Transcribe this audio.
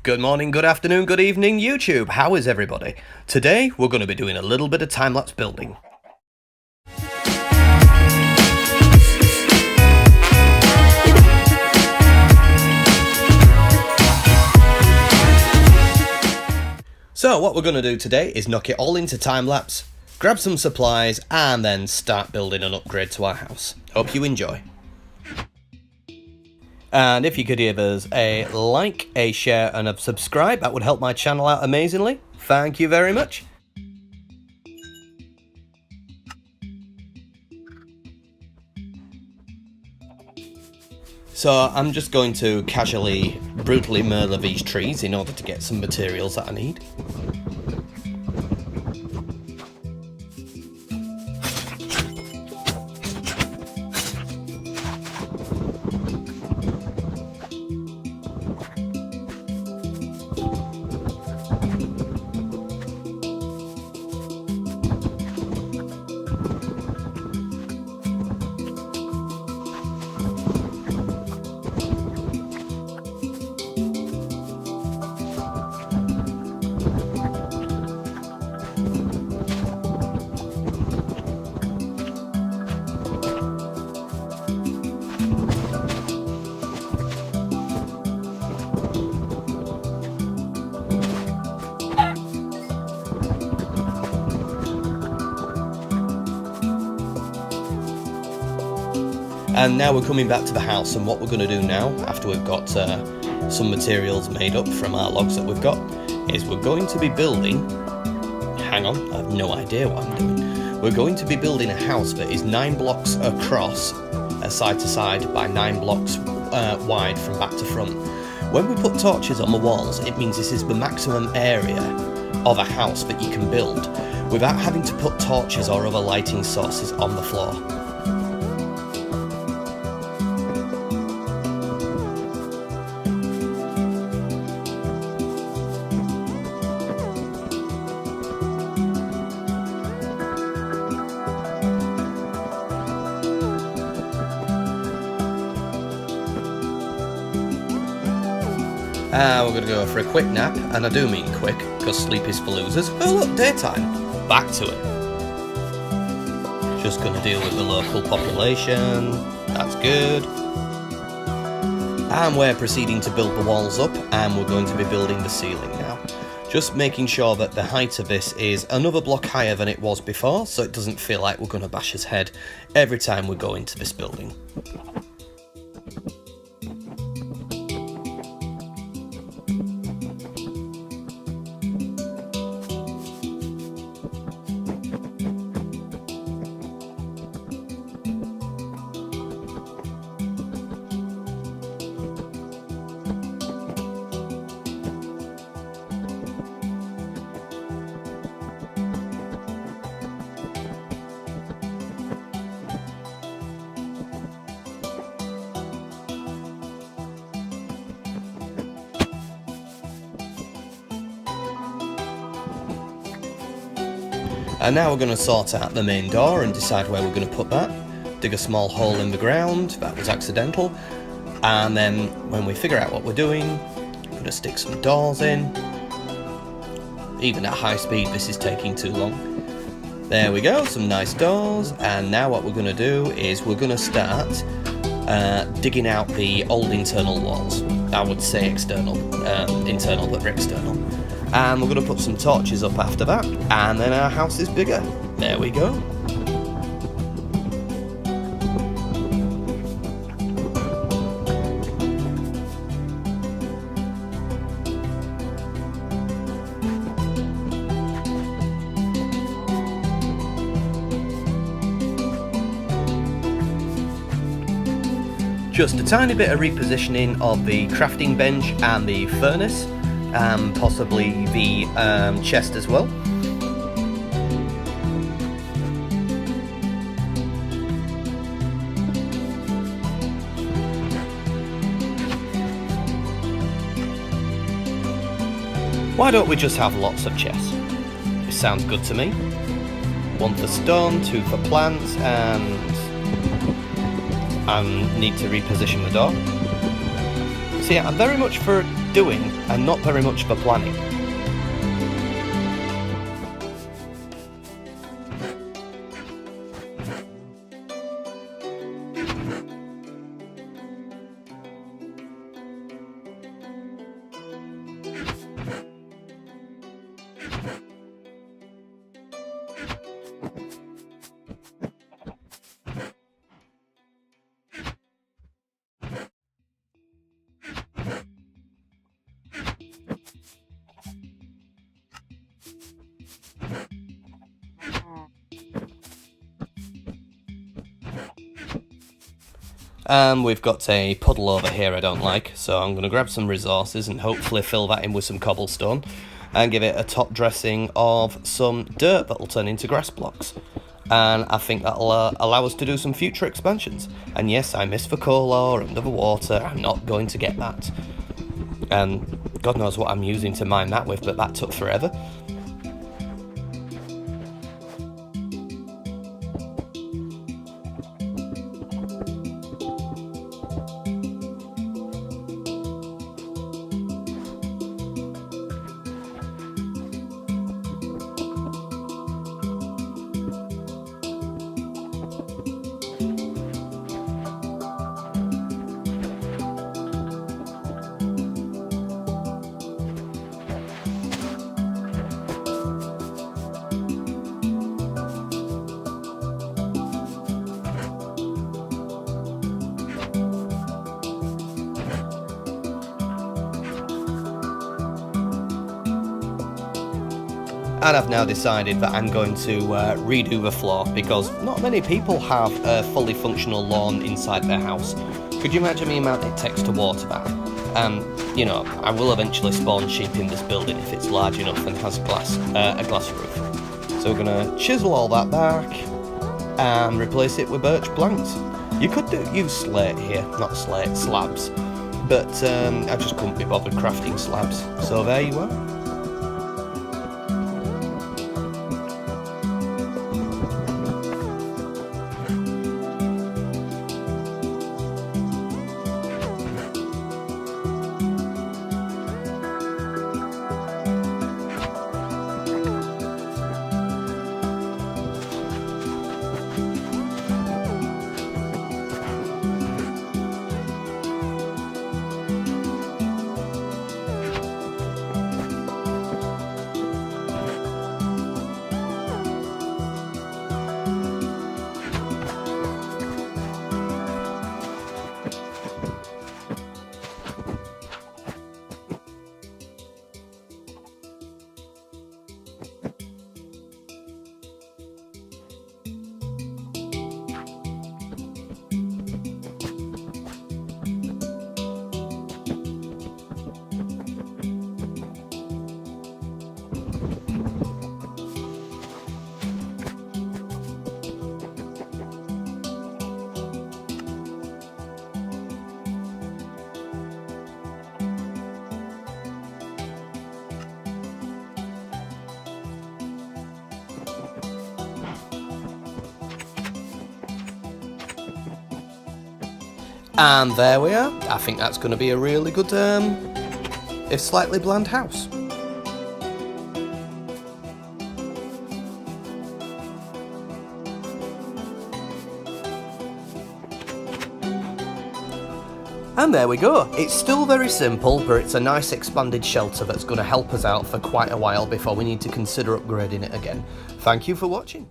Good morning, good afternoon, good evening, YouTube. How is everybody? Today, we're going to be doing a little bit of time-lapse building. So, what we're going to do today is knock it all into time-lapse, grab some supplies, and then start building an upgrade to our house. Hope you enjoy. And if you could give us a like, a share, and a subscribe, that would help my channel out amazingly. Thank you very much. So I'm just going to casually, brutally murder these trees in order to get some materials that I need. And now we're coming back to the house, and what we're going to do now, after we've got some materials made up from our logs that we've got, is we're going to be building, hang on, I have no idea what I'm doing, we're going to be building a house that is 9 blocks across, side to side, by 9 blocks wide from back to front. When we put torches on the walls, it means this is the maximum area of a house that you can build, without having to put torches or other lighting sources on the floor. We're going to go for a quick nap, and I do mean quick, because sleep is for losers. Oh look, daytime! Back to it. Just going to deal with the local population, that's good. And we're proceeding to build the walls up, and we're going to be building the ceiling now. Just making sure that the height of this is another block higher than it was before, so it doesn't feel like we're going to bash his head every time we go into this building. And now we're going to sort out the main door and decide where we're going to put that. Dig a small hole in the ground, that was accidental. And then when we figure out what we're doing, I'm going to stick some doors in. Even at high speed this is taking too long. There we go, some nice doors. And now what we're going to do is we're going to start digging out the old internal walls. I would say external, internal but external. And we're going to put some torches up after that, and then our house is bigger. There we go. Just a tiny bit of repositioning of the crafting bench and the furnace. Possibly the chest as well. Why don't we just have lots of chests? This sounds good to me. 1 for stone, 2 for plants, and need to reposition the door. So yeah, I'm very much for doing and not very much for planning. We've got a puddle over here I don't like, so I'm going to grab some resources and hopefully fill that in with some cobblestone and give it a top dressing of some dirt that'll turn into grass blocks. And I think that'll allow us to do some future expansions. And yes, I miss for coal ore under the water. I'm not going to get that. And God knows what I'm using to mine that with, but that took forever. And I've now decided that I'm going to redo the floor because not many people have a fully functional lawn inside their house. Could you imagine the amount it takes to water that? You know, I will eventually spawn sheep in this building if it's large enough and has a glass roof. So we're going to chisel all that back and replace it with birch planks. You could use slate here, not slate, slabs. But I just couldn't be bothered crafting slabs. So there you are. And there we are. I think that's going to be a really good, if slightly bland house. And there we go. It's still very simple, but it's a nice expanded shelter that's going to help us out for quite a while before we need to consider upgrading it again. Thank you for watching.